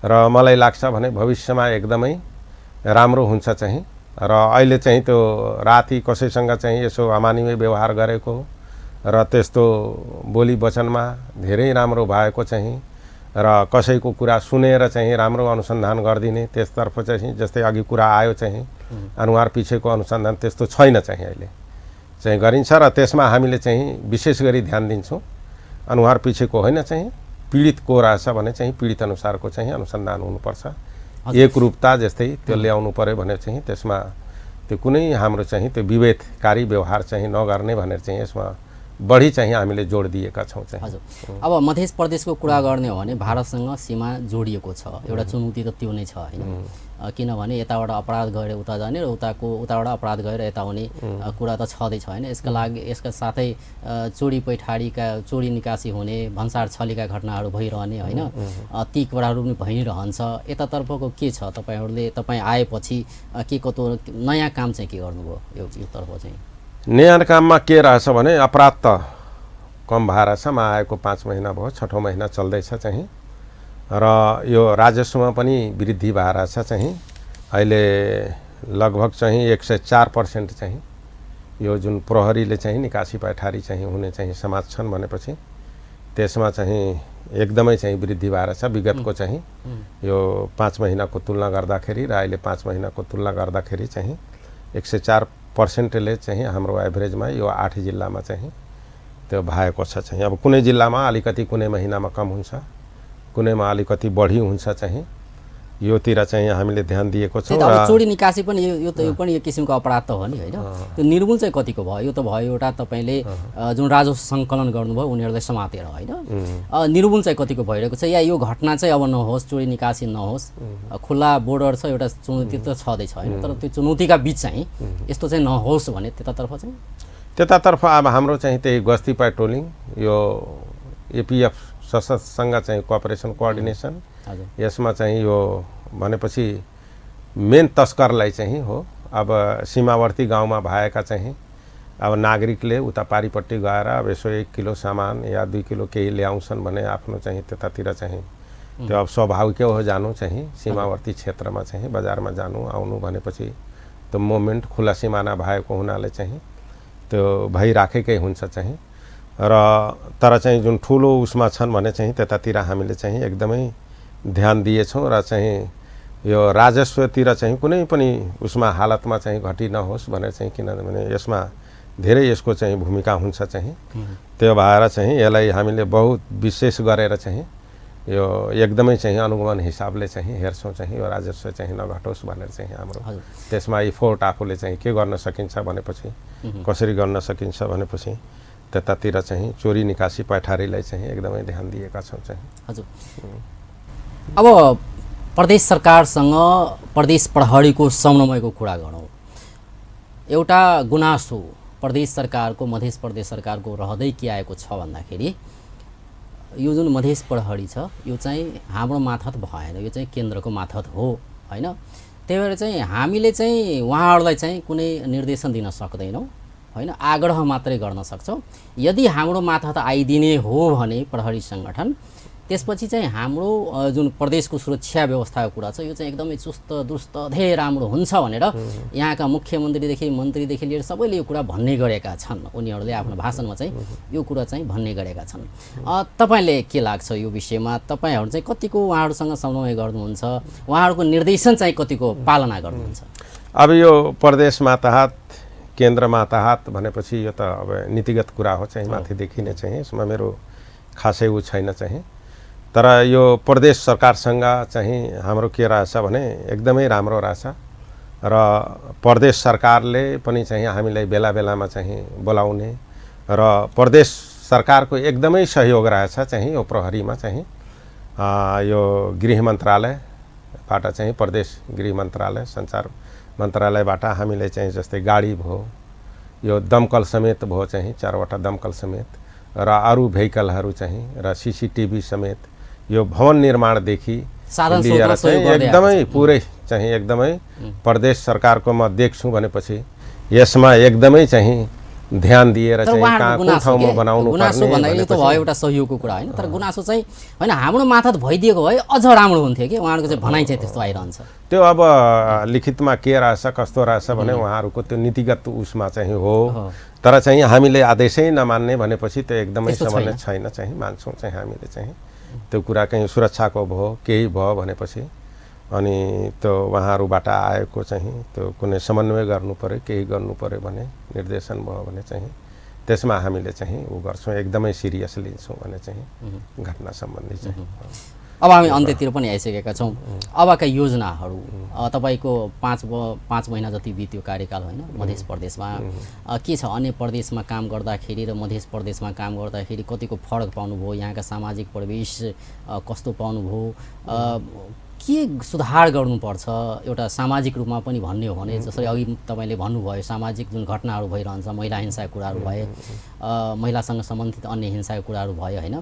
S2: र मलाई लाग्छ भने भविष्यमा एकदमै राम्रो हुन्छ चाहिँ। र अहिले चाहिँ त्यो राति कसैसँग चाहिँ यसो अमानवीय व्यवहार गरेको र त्यस्तो बोली वचनमा धेरै राम्रो भएको चाहिँ, र कसैको कुरा सुनेर चाहिँ राम्रो अनुसन्धान गरिदिने त्यसतर्फ चाहिँ, जस्तै अघि कुरा आयो चाहिँ अनुहार पिछेको अनुसन्धान त्यस्तो छैन चाहिँ अहिले चाहिँ गरिन्छ। र त्यसमा हामीले चाहिँ विशेष गरी ध्यान दिन्छौँ। अनुहार पिछेको होइन चाहिँ, पीडित को रहेछ भने चाहिँ पीडित अनुसारको चाहिँ अनुसन्धान हुनुपर्छ। एकरूपता जस्तै त्यो ल्याउनु पर्यो भने चाहिँ त्यसमा त्यो कुनै हाम्रो चाहिँ त्यो विभेदकारी व्यवहार चाहिँ नगर्ने भनेर चाहिँ यसमा बढी चाहिँ हामीले जोड दिएका छौँ चाहिँ।
S1: हजुर, अब मध्य प्रदेशको कुरा गर्ने हो भने भारतसँग सीमा जोडिएको छ, एउटा चुनौती त त्यो नै छ होइन, किनभने यताबाट अपराध गएर उता जाने र उताबाट अपराध गएर यता आउने कुरा त छँदैछ होइन। यसका साथै चोरी पैठारीका चोरी निकासी हुने, भन्सार छलीका घटनाहरू भइरहने होइन, ती कुराहरू पनि भइरहन्छ। यतातर्फको के छ? तपाईँ आएपछि के कतो नयाँ काम चाहिँ के गर्नुभयो यो तर्फ चाहिँ?
S2: नयाँ काममा के रहेछ भने अपराध त कम भएर छ। म आएको 5 महिना भयो, 6औं महिना चल्दैछ चाहिँ, र यो राजस्वमा पनि वृद्धि भएर छ चाहिँ। अहिले लगभग चाहिँ 104% चाहिँ यो जुन प्रहरीले चाहिँ निकासी पैठारी चाहिँ हुने चाहिँ समाज छन् भनेपछि त्यसमा चाहिँ एकदमै चाहिँ वृद्धि भएर छ विगतको चाहिँ यो 5 महिनाको तुलना गर्दाखेरि र अहिले 5 महिनाको तुलना गर्दाखेरि चाहिँ 104%ले चाहिँ हाम्रो एभरेजमा यो 8 जिल्लामा चाहिँ त्यो भएको छ चाहिँ। अब कुनै जिल्लामा अलिकति कुनै महिनामा कम हुन्छ, कुनैमा अलिकति बढी हुन्छ चाहिँ, योतिर चाहिँ हामीले ध्यान दिएको छौँ।
S1: र चोरी निकासी पनि यो पनि एक किसिमको अपराध त हो नि होइन। त्यो निर्मूल चाहिँ कतिको भयो? यो त भयो एउटा तपाईँले जुन राजस्व सङ्कलन गर्नुभयो उनीहरूलाई समातेर होइन, निर्मूल चाहिँ कतिको भइरहेको छ? या यो घटना चाहिँ अब नहोस्, चोरी निकासी नहोस्, खुल्ला बोर्डर छ, एउटा चुनौती त छँदैछ होइन, तर त्यो चुनौतीका बिच चाहिँ यस्तो चाहिँ नहोस् भने
S2: त्यतातर्फ अब हाम्रो चाहिँ त्यही गस्ती पेट्रोलिङ, यो एपिएफ सशस्त्रसँग चाहिँ कोअपरेसन कोअर्डिनेसन, यसमा चाहिँ यो भनेपछि मेन तस्करलाई चाहिँ हो अब सीमावर्ती गाउँमा भएका चाहिँ अब नागरिकले उता पारिपट्टि गएर अब यसो 1 किलो सामान या 2 किलो केही ल्याउँछन् भने आफ्नो चाहिँ त्यतातिर चाहिँ त्यो अब स्वाभाविक हो जानु चाहिँ सीमावर्ती क्षेत्रमा चाहिँ बजारमा जानु आउनु भनेपछि त्यो मोमेन्ट खुला सिमाना भएको हुनाले चाहिँ त्यो भइराखेकै हुन्छ चाहिँ। र तर चाहिँ जुन ठुलो उसमा छन् भने चाहिँ त्यतातिर हामीले चाहिँ एकदमै ध्यान दिएछौँ र चाहिँ यो राजस्वतिर चाहिँ कुनै पनि उसमा हालतमा चाहिँ घटी नहोस् भनेर चाहिँ, किनभने यसमा धेरै यसको चाहिँ भूमिका हुन्छ चाहिँ। त्यो भएर चाहिँ यसलाई हामीले बहुत विशेष गरेर चाहिँ यो एकदमै चाहिँ अनुगमन हिसाबले चाहिँ हेर्छौँ चाहिँ यो राजस्व चाहिँ नघटोस् भनेर चाहिँ हाम्रो त्यसमा इफोर्ट आफूले चाहिँ के गर्न सकिन्छ भनेपछि, कसरी गर्न सकिन्छ भनेपछि त्यतातिर चाहिँ चोरी निकासी पैठारीलाई चाहिँ एकदमै ध्यान दिएका छौँ चाहिँ।
S1: हजुर, अब प्रदेश सरकारसँग प्रदेश प्रहरीको समन्वयको कुरा गरौँ। एउटा गुनासो प्रदेश सरकारको मध्य प्रदेश सरकारको रहँदै के आएको छ भन्दाखेरि यो जुन मध्य प्रहरी छ यो चाहिँ हाम्रो माथत भएन, यो चाहिँ केन्द्रको माथत हो होइन। त्यही भएर चाहिँ हामीले चाहिँ उहाँहरूलाई चाहिँ कुनै निर्देशन दिन सक्दैनौँ होइन, आग्रह मात्रै गर्न सक्छौँ। यदि हाम्रो माथत आइदिने हो भने प्रहरी सङ्गठन, त्यसपछि चाहिँ हाम्रो जुन प्रदेशको सुरक्षा व्यवस्थाको कुरा छ यो चाहिँ एकदमै चुस्त दुरुस्त धेरै राम्रो हुन्छ भनेर यहाँका मुख्यमन्त्रीदेखि मन्त्रीदेखि लिएर सबैले यो कुरा भन्ने गरेका छन्। उनीहरूले आफ्नो भाषणमा चाहिँ यो कुरा चाहिँ भन्ने गरेका छन्। तपाईँले के लाग्छ यो विषयमा? तपाईँहरू चाहिँ कतिको उहाँहरूसँग समन्वय गर्नुहुन्छ, उहाँहरूको निर्देशन चाहिँ कतिको पालना गर्नुहुन्छ?
S2: अब यो प्रदेश मातहत केन्द्र मातहत भनेपछि यो त अब नीतिगत कुरा हो चाहिँ, माथिदेखि नै चाहिँ यसमा मेरो खासै ऊ छैन चाहिँ। तर यो प्रदेश सरकारसँग चाहिँ हाम्रो के रहेछ भने एकदमै राम्रो रहेछ र प्रदेश सरकारले पनि चाहिँ हामीलाई बेला बेलामा चाहिँ बोलाउने र प्रदेश सरकारको एकदमै सहयोग रहेछ चाहिँ यो प्रहरीमा चाहिँ। यो गृह मन्त्रालय सरकारबाट चाहिँ प्रदेश गृह मन्त्रालय सञ्चार मन्त्रालयबाट हामीले चाहिँ जस्तै गाडी भयो, यो दमकल समेत भयो चाहिँ 4वटा दमकल समेत र अरू भेहिकलहरू चाहिँ र सीसीटीभी समेत यो भवन निर्माणदेखि लिएर चाहिँ एकदमै पुरै चाहिँ एकदमै प्रदेश सरकारको म देख्छु भनेपछि यसमा एकदमै चाहिँ ध्यान दिएर चाहिँ कहाँ ठाउँमा बनाउनु
S1: गुनासो भन्दाखेरि त भयो एउटा सहयोगको कुरा होइन, तर गुनासो चाहिँ होइन हाम्रो माथत भइदिएको भए अझ राम्रो हुन्थ्यो कि उहाँहरूको चाहिँ भनाइ चाहिँ त्यस्तो आइरहन्छ।
S2: त्यो अब लिखितमा के रहेछ कस्तो रहेछ भने उहाँहरूको त्यो नीतिगत उसमा चाहिँ हो, तर चाहिँ हामीले आदेशै नमान्ने भनेपछि त्यो एकदमै समन्वय छैन चाहिँ मान्छौँ चाहिँ हामीले चाहिँ त्यो कुरा कहीँ सुरक्षाको भयो केही भयो भनेपछि अनि त्यो उहाँहरूबाट आएको चाहिँ त्यो कुनै समन्वय गर्नु पर्यो केही गर्नु पर्यो भने निर्देशन भयो भने चाहिँ त्यसमा हामीले चाहिँ उ गर्छौँ, एकदमै सिरियस लिन्छौँ भने चाहिँ घटना सम्बन्धी चाहिँ।
S1: अब हामी अन्त्यतिर पनि आइसकेका छौँ। अबका योजनाहरू तपाईँको 5 महिना जति बित्यो कार्यकाल होइन मध्य प्रदेशमा, के छ अन्य प्रदेशमा काम गर्दाखेरि र मध्य प्रदेशमा काम गर्दाखेरि कतिको फरक पाउनुभयो, यहाँका सामाजिक परिवेश कस्तो पाउनुभयो, के सुधार गर्नुपर्छ एउटा सामाजिक रूपमा पनि भन्ने हो भने जसरी अघि तपाईँले भन्नुभयो सामाजिक जुन घटनाहरू भइरहन्छ, महिला हिंसाका कुराहरू भए, महिलासँग सम्बन्धित अन्य हिंसाका कुराहरू भयो होइन,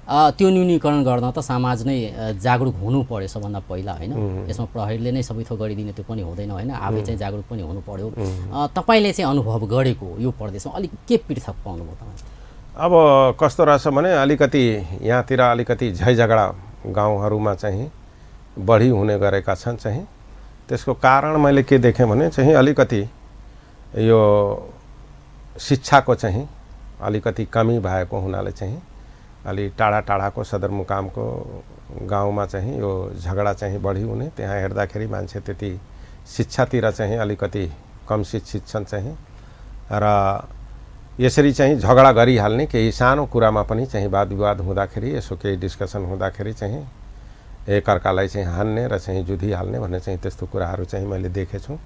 S1: त्यो न्यूनीकरण गर्न त समाज नै जागरुक हुनु पर्यो सबभन्दा पहिला होइन। यसमा प्रहरीले नै सबै थोक गरिदिने त्यो पनि हुँदैन होइन, आफै चाहिँ जागरुक पनि हुनु पर्यो। तपाईँले चाहिँ अनुभव गरेको यो प्रदेशमा अलिक के पृथक पाउनुभयो तपाईँ?
S2: अब कस्तो रहेछ भने अलिकति यहाँतिर अलिकति झैझगडा गाउँहरूमा चाहिँ बढी हुने गरेका छन् चाहिँ। त्यसको कारण मैले के देखेँ भने चाहिँ अलिकति यो शिक्षाको चाहिँ अलिकति कमी भएको हुनाले चाहिँ अलि टाढा टाढाको सदरमुकामको गाउँमा चाहिँ यो झगडा चाहिँ बढी हुने, त्यहाँ हेर्दाखेरि मान्छे त्यति शिक्षातिर चाहिँ अलिकति कम शिक्षित छन् चाहिँ र यसरी चाहिँ झगडा गरिहाल्ने, केही सानो कुरामा पनि चाहिँ वाद विवाद हुँदाखेरि यसो केही डिस्कसन हुँदाखेरि चाहिँ एकअर्कालाई चाहिँ हान्ने र चाहिँ जुधिहाल्ने भन्ने चाहिँ त्यस्तो कुराहरू चाहिँ मैले देखेछु।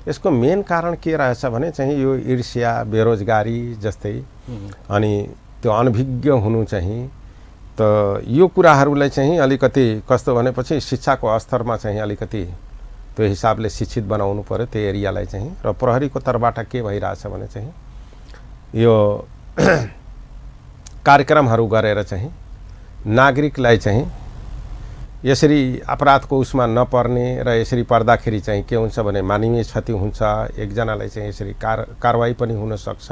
S2: यसको मेन कारण के रहेछ भने चाहिँ यो ईर्ष्या बेरोजगारी जस्तै अनि त्यो अनभिज्ञ हुनु चाहिँ, त यो कुराहरूलाई चाहिँ अलिकति कस्तो भनेपछि शिक्षाको स्तरमा चाहिँ अलिकति त्यो हिसाबले शिक्षित बनाउनु पर्यो त्यो एरियालाई चाहिँ। र प्रहरीको तर्फबाट के भइरहेछ भने चाहिँ यो कार्यक्रमहरू गरेर चाहिँ नागरिकलाई चाहिँ यसरी अपराधको उसमा नपर्ने र यसरी पर्दाखेरि चाहिँ के हुन्छ भने मानवीय क्षति हुन्छ, एकजनालाई चाहिँ यसरी कारवाही पनि हुन सक्छ,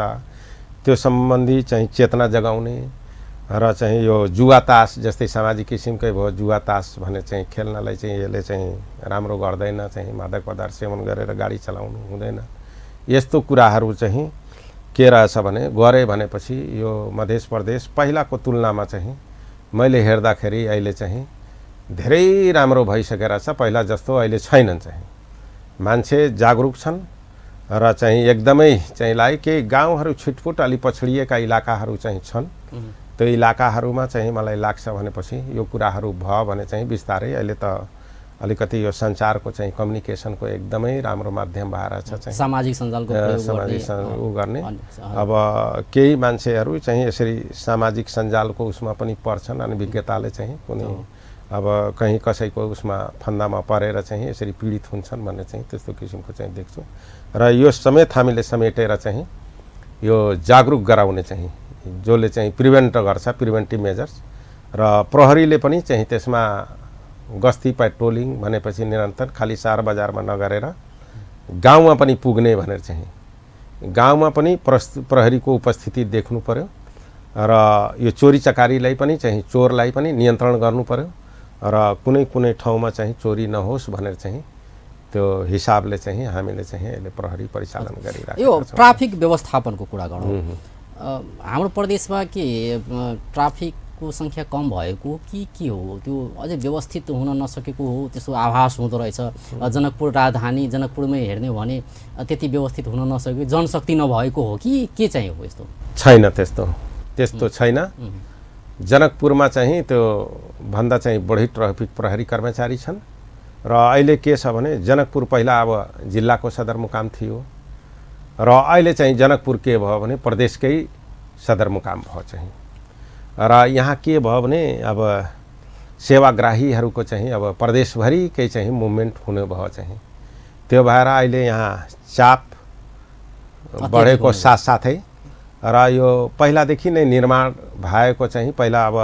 S2: त्यो सम्बन्धी चाहिँ चेतना जगाउने र चाहिँ यो जुवा तास जस्तै सामाजिक किसिमकै भयो जुवा तास भने चाहिँ खेल्नलाई चाहिँ यसले चाहिँ राम्रो गर्दैन, चाहिँ मादक पदार्थ सेवन गरेर गाडी चलाउनु हुँदैन, यस्तो कुराहरू चाहिँ के रहेछ भने गरे भनेपछि यो मध्य प्रदेश पहिलाको तुलनामा चाहिँ मैले हेर्दाखेरि अहिले चाहिँ धेरै राम्रो भइसकेर छ, पहिला जस्तो अहिले छैनन् चाहिँ। मान्छे जागरुक छन् र चाहिँ एकदमै चाहिँ लाइक केही गाउँहरू छिटफुट अलि पछडिएका इलाकाहरू चाहिँ छन्, त्यो इलाकाहरूमा चाहिँ मलाई लाग्छ भनेपछि यो कुराहरू भयो भने चाहिँ बिस्तारै अहिले त अलिकति यो सञ्चारको चाहिँ कम्युनिकेसनको एकदमै राम्रो माध्यम भएर छ चाहिँ
S1: सामाजिक सञ्जालको
S2: ऊ गर्ने। अब केही मान्छेहरू चाहिँ यसरी सामाजिक सञ्जालको उसमा पनि पर्छन् अनि विज्ञताले चाहिँ कुनै अब कहीँ कसैको उसमा फन्दामा परेर चाहिँ यसरी पीडित हुन्छन् भन्ने चाहिँ त्यस्तो किसिमको चाहिँ देख्छु। र यो समेत हामीले समेटेर चाहिँ यो जागरुक गराउने चाहिँ जसले चाहिँ प्रिभेन्ट गर्छ, प्रिभेन्टिभ मेजर्स, र प्रहरीले पनि चाहिँ त्यसमा गस्ती पेट्रोलिङ भनेपछि निरन्तर खालि सहर बजारमा नगरेर गाउँमा पनि पुग्ने भनेर चाहिँ गाउँमा पनि प्रहरीको उपस्थिति देख्नु पर्यो र यो चोरी चकारीलाई पनि चाहिँ चोरलाई पनि नियन्त्रण गर्नु पर्यो र कुनै कुनै ठाउँमा चाहिँ चोरी नहोस् भनेर चाहिँ त्यो हिसाबले चाहिँ हामीले चाहिँ अहिले प्रहरी परिचालन गरिरहेको
S1: यो ट्राफिक व्यवस्थापनको कुरा गरौँ। हाम्रो प्रदेशमा के ट्राफिकको सङ्ख्या कम भएको कि के हो, त्यो अझै व्यवस्थित हुन नसकेको हो त्यस्तो आभास हुँदो रहेछ। जनकपुर राजधानी जनकपुरमै हेर्ने हो भने त्यति व्यवस्थित हुन नसकेको, जनशक्ति नभएको हो कि के चाहिँ हो? यस्तो
S2: छैन, त्यस्तो छैन। जनकपुरमा चाहिँ त्यो भन्दा चाहिँ बढी ट्राफिक प्रहरी कर्मचारी छन् र अहिले के छ भने जनकपुर पहिला अब जिल्लाको सदरमुकाम थियो र अहिले चाहिँ जनकपुर के भयो भने प्रदेशकै सदरमुकाम भयो चाहिँ। र यहाँ के भयो भने अब सेवाग्राहीहरूको चाहिँ अब प्रदेशभरिकै चाहिँ मुभमेन्ट हुने भयो चाहिँ त्यो भएर अहिले यहाँ चाप बढेको साथसाथै र यो पहिलादेखि नै निर्माण भएको चाहिँ पहिला अब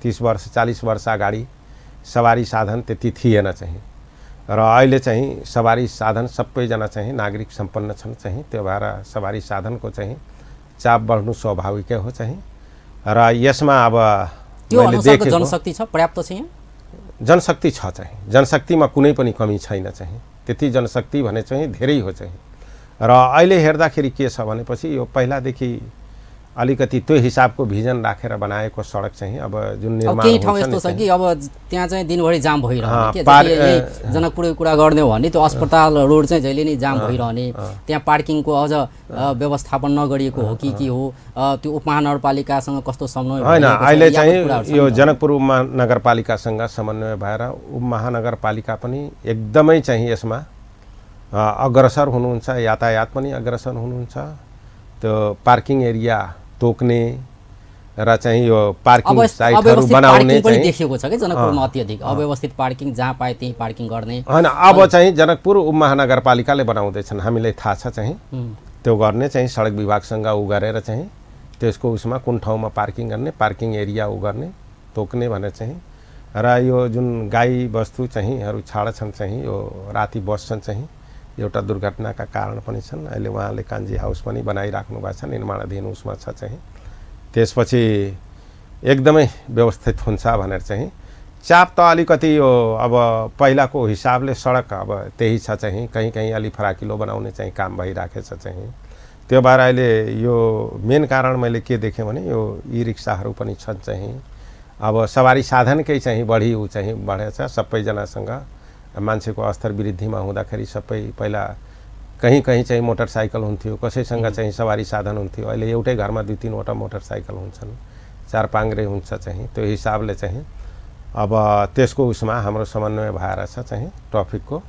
S2: 30 वर्ष 40 वर्ष अगाडि सवारी साधन त्यति थिएन चाहिँ र अहिले चाहिँ सवारी साधन सबैजना चाहिँ नागरिक सम्पन्न छन् चाहिँ त्यो भएर सवारी साधनको चाहिँ चाप बढ्नु स्वाभाविकै हो चाहिँ र यसमा अब
S1: त्यो अनुसारको जनशक्ति छ, पर्याप्त छ यहाँ?
S2: जनशक्ति छ चाहिँ, जनशक्तिमा कुनै पनि कमी छैन चाहिँ, त्यति जनशक्ति भने चाहिँ धेरै हो चाहिँ। र अहिले हेर्दाखेरि के छ भनेपछि यो पहिलादेखि अलिकति त्यो हिसाबको भिजन राखेर बनाएको सडक चाहिँ अब जुन निर्माण
S1: केही ठाउँ यस्तो छ कि अब त्यहाँ चाहिँ दिनभरि जाम भइरहने के, जस्तै जनकपुरको कुरा गर्ने हो भने त्यो अस्पताल रोड चाहिँ जहिले नै जाम भइरहने, त्यहाँ पार्किङको अझ व्यवस्थापन नगरिएको हो कि के हो, त्यो उपमहानगरपालिकासँग कस्तो समन्वय
S2: होइन? अहिले चाहिँ यो जनकपुर उपमहानगरपालिकासँग समन्वय भएर उपमहानगरपालिका पनि एकदमै चाहिँ यसमा अग्रसर हुनुहुन्छ, यातायात पनि अग्रसर हुनुहुन्छ, त्यो पार्किङ एरिया तोक्ने र चाहिँ यो पार्किङ साइटहरु बनाउने
S1: पनि देखिएको छ के जनकपुरमा अत्यधिक अव्यवस्थित पार्किङ, जहाँ पाए त्यही पार्किङ गर्ने।
S2: हैन, अब चाहिँ जनकपुर उपमहानगरपालिकाले बनाउँदैछन्, हामीलाई थाहा छ चाहिँ त्यो गर्ने चाहिँ सडक विभागसँग उ गरेर चाहिँ त्यसको उसमा कुन ठाउँमा पार्किङ गर्ने, पार्किङ एरिया उ गर्ने तोक्ने भनेर चाहिँ। र यो जुन गाई वस्तु चाहिँहरु छाड्छन् चाहिँ यो राति बस्छन् चाहिँ एउटा दुर्घटनाका कारण पनि छन्। अहिले उहाँले कान्जी हाउस पनि बनाइराख्नु भएको छ, निर्माणाधीन उसमा छ चाहिँ। त्यसपछि एकदमै व्यवस्थित हुन्छ भनेर चाहिँ चाप त अलिकति यो अब पहिलाको हिसाबले सडक अब त्यही छ चाहिँ, कहीँ कहीँ अलि फराकिलो बनाउने चाहिँ काम भइराखेछ चाहिँ। त्यो भएर अहिले यो मेन कारण मैले के देखेँ भने यो ई रिक्साहरू पनि छन् चाहिँ, अब सवारी साधनकै चाहिँ बढी उ चाहिँ बढेछ। सबैजनासँग मान्छेको अस्तर वृद्धिमा हुँदाखेरि सबै पहिला कहीँ कहीँ चाहिँ मोटरसाइकल हुन्थ्यो, कसैसँग चाहिँ सवारी साधन हुन्थ्यो, अहिले एउटै घरमा 2-3 वटा मोटरसाइकल हुन्छन्, 4 पाङ्ग्रे हुन्छ चाहिँ। त्यो हिसाबले चाहिँ अब त्यसको उसमा हाम्रो समन्वय भएर छ चाहिँ ट्राफिकको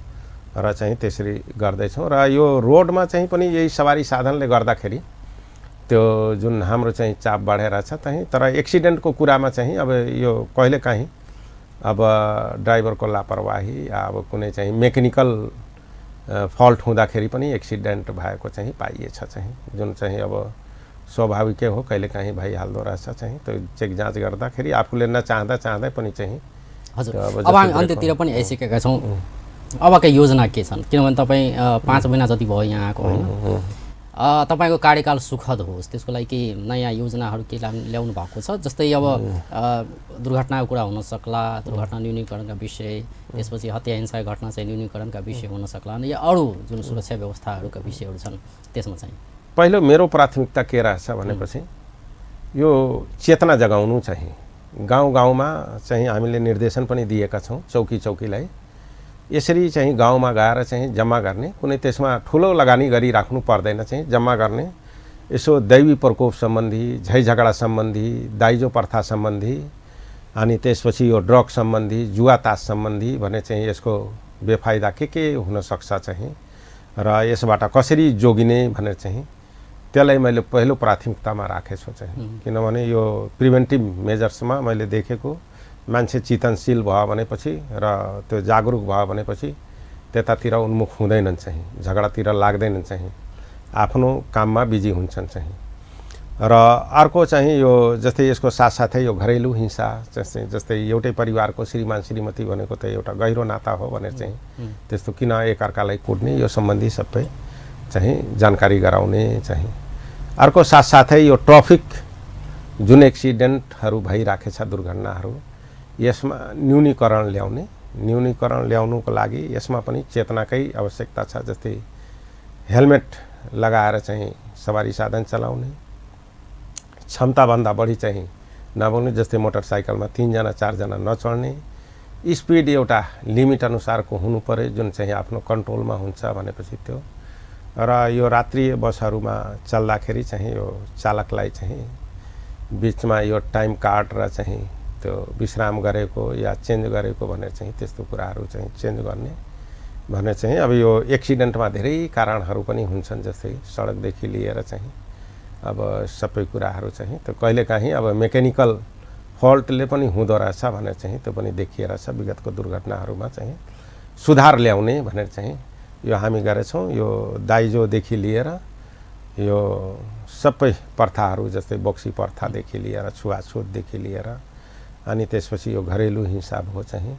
S2: र चाहिँ त्यसरी गर्दैछौँ। र यो रोडमा चाहिँ पनि यही सवारी साधनले गर्दाखेरि त्यो जुन हाम्रो चाहिँ चाप बढेर छ चाहिँ। तर एक्सिडेन्टको कुरामा चाहिँ अब यो कहिलेकाहीँ अब ड्राइभरको लापरवाही या अब कुनै चाहिँ मेकानिकल फल्ट हुँदाखेरि पनि एक्सिडेन्ट भएको चाहिँ पाइएछ चाहिँ, जुन चाहिँ अब स्वाभाविकै हो, कहिलेकाहीँ भइहाल्दो रहेछ चाहिँ। त्यो चेक जाँच गर्दाखेरि आफूले नचाहँदा पनि चाहिँ।
S1: हजुर, अब हामी अन्त्यतिर पनि आइसकेका छौँ। अबका योजना के छन्? किनभने तपाईँ 5 महिना जति भयो यहाँ आएको होइन, तपाईको कार्यकाल सुखद होस् त्यसको लागि केही नयाँ योजनाहरू के ल्याउनु भएको छ? जस्तै अब दुर्घटनाको कुरा हुन सक्ला, दुर्घटना न्यूनीकरणका विषय, त्यसपछि हत्या हिंसा घटना चाहिँ न्यूनीकरणका विषय हुन सक्ला, अनि या अरू जुन सुरक्षा व्यवस्थाहरूका विषयहरू छन् त्यसमा चाहिँ
S2: पहिलो मेरो प्राथमिकता के रहेछ भनेपछि यो चेतना जगाउनु चाहिँ। गाउँ गाउँमा चाहिँ हामीले निर्देशन पनि दिएका छौँ चौकी चौकीलाई, यसरी चाहिँ गाउँमा गएर चाहिँ जम्मा गर्ने, कुनै त्यसमा ठुलो लगानी गरिराख्नु पर्दैन चाहिँ, जम्मा गर्ने। यसो दैवी प्रकोप सम्बन्धी, झै झगडा सम्बन्धी, दाइजो प्रथा सम्बन्धी, अनि त्यसपछि यो ड्रग सम्बन्धी, जुवा तास सम्बन्धी भने चाहिँ यसको बेफाइदा के हुन सक्छ चाहिँ र यसबाट कसरी जोगिने भनेर चाहिँ त्यसलाई मैले पहिलो प्राथमिकतामा राखेछु चाहिँ। किनभने यो प्रिभेन्टिभ मेजर्समा मैले देखेको मान्छे चितनशील भयो भनेपछि र त्यो जागरुक भयो भनेपछि त्यतातिर उन्मुख हुँदैनन् चाहिँ, झगडातिर लाग्दैनन् चाहिँ, आफ्नो काममा बिजी हुन्छन् चाहिँ। र अर्को चाहिँ यो जस्तै यसको साथसाथै यो घरेलु हिंसा जस्तै एउटै परिवारको श्रीमान श्रीमती भनेको त एउटा गहिरो नाता हो भनेर चाहिँ त्यस्तो किन एकअर्कालाई कुट्ने, यो सम्बन्धी सबै चाहिँ जानकारी गराउने चाहिँ। अर्को साथसाथै यो ट्राफिक जुन एक्सिडेन्टहरू भइराखेछ, दुर्घटनाहरू, यसमा न्यूनीकरण ल्याउनुको लागि यसमा पनि चेतनाकै आवश्यकता छ। जस्तै हेलमेट लगाएर चाहिँ सवारी साधन चलाउने, क्षमताभन्दा बढी चाहिँ नबोल्ने, जस्तै मोटरसाइकलमा 3 जना 4 जना नचढ्ने, स्पिड एउटा लिमिट अनुसारको हुनु पर्यो जुन चाहिँ आफ्नो कन्ट्रोलमा हुन्छ भनेपछि त्यो। र यो रात्रिय बसहरूमा चल्दाखेरि चाहिँ यो चालकलाई चाहिँ बिचमा यो टाइम काट र चाहिँ त्यो विश्राम गरेको या चेन्ज गरेको भनेर चाहिँ त्यस्तो कुराहरू चाहिँ चेन्ज गर्ने भने चाहिँ। अब यो एक्सिडेन्टमा धेरै कारणहरू पनि हुन्छन्, जस्तै सडकदेखि लिएर चाहिँ अब सबै कुराहरू चाहिँ त्यो कहिलेकाहीँ अब मेकानिकल फल्टले पनि हुँदो रहेछ भनेर चाहिँ त्यो पनि देखिएर छ। विगतको दुर्घटनाहरूमा चाहिँ सुधार ल्याउने भनेर चाहिँ यो हामी गरेछौँ। यो दाइजोदेखि लिएर यो सबै प्रथाहरू जस्तै बक्सी प्रथादेखि लिएर छुवाछुतदेखि लिएर अनि त्यसपछि यो घरेलु हिंसा भयो चाहिँ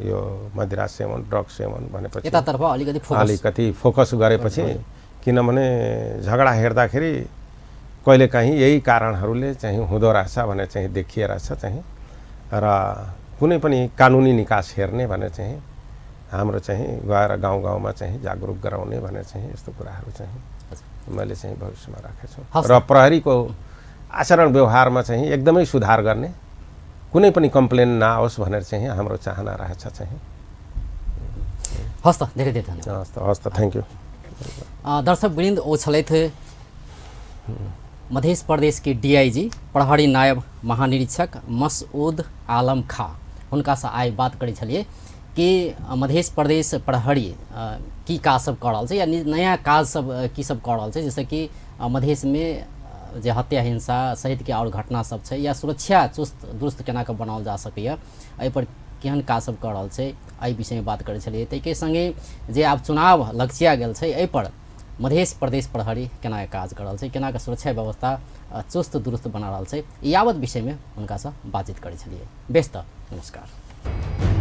S2: यो मदिरा सेवन ड्रग सेवन भनेपछि
S1: यतातर्फ
S2: अलिकति फोकस गरेपछि किनभने झगडा हेर्दाखेरि कहिलेकाहीँ यही कारणहरूले चाहिँ हुँदो रहेछ भनेर चाहिँ देखिरहेछ चाहिँ र कुनै पनि कानुनी निकास हेर्ने भने चाहिँ हाम्रो चाहिँ गएर गाउँ गाउँमा चाहिँ जागरुक गराउने भनेर चाहिँ यस्तो कुराहरू चाहिँ मैले चाहिँ भविष्यमा राखेको छु। र प्रहरीको आचरण व्यवहारमा चाहिँ एकदमै सुधार गर्ने, कुनै पनि कम्प्लेन नआओस् भनेर चाहिँ हाम्रो चाहना रहेछ चाहिँ।
S1: हस् त, धेरै धेरै धन्यवाद।
S2: हस् त, थ्याङ्क यू।
S1: दर्शकवृन्द, वो छलै थे मध्य प्रदेश के डीआईजी प्रहरी नायब महानिरीक्षक मसूद आलम खा। हुनका से आइ बात करै छलिए कि मध्य प्रदेश प्रहरी की काज सब कऽ रहल छै या नया काज सब की सब कऽ रहल छै, जैसे कि मधेश में जे हत्या हिंसा सहित के और घटना सब छै या सुरक्षा चुस्त दुरुस्त केना कऽ बनाओल जा सकैए, एहि पर केहन काज सब कऽ रहल छै, एहि विषय में बात करै छलिए। ताहिके संगे जे आब चुनाव लगिया गेल छै, एहि पर मध्य प्रदेश प्रहरी केना काज कर रहल छै, केना सुरक्षा व्यवस्था चुस्त दुरुस्त बना रहल छै, यावत विषय में हुनका से बातचीत करै छलिए। बेस त, नमस्कार।